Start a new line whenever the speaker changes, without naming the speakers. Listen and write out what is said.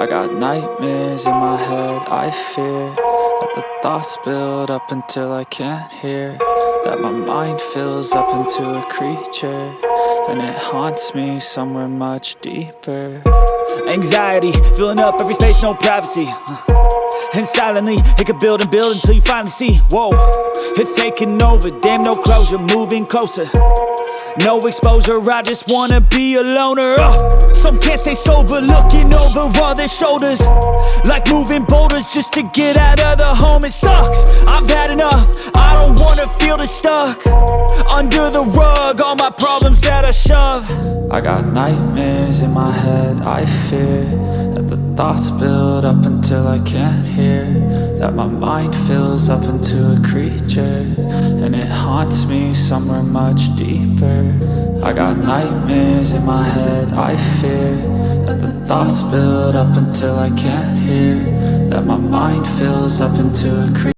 I got nightmares in my head, I fear that the thoughts build up until I can't hear, that my mind fills up into a creature, and it haunts me somewhere much deeper. Anxiety, filling up every space, no privacy. And silently, it could build and build until you finally see, whoa, it's taking over, damn no closure, moving closer. No exposure, I just wanna be a loner. Some can't stay sober, looking over all their shoulders, like moving boulders just to get out of the home. It sucks, I've had enough, I don't wanna feel the stuck under the rug, all my problems that I shove. I got nightmares in my head, I fear that the thoughts build up until I can't hear, that my mind fills up into a creature, and it haunts me somewhere much deeper. I got nightmares in my head, I fear that the thoughts build up until I can't hear, that my mind fills up into a creature.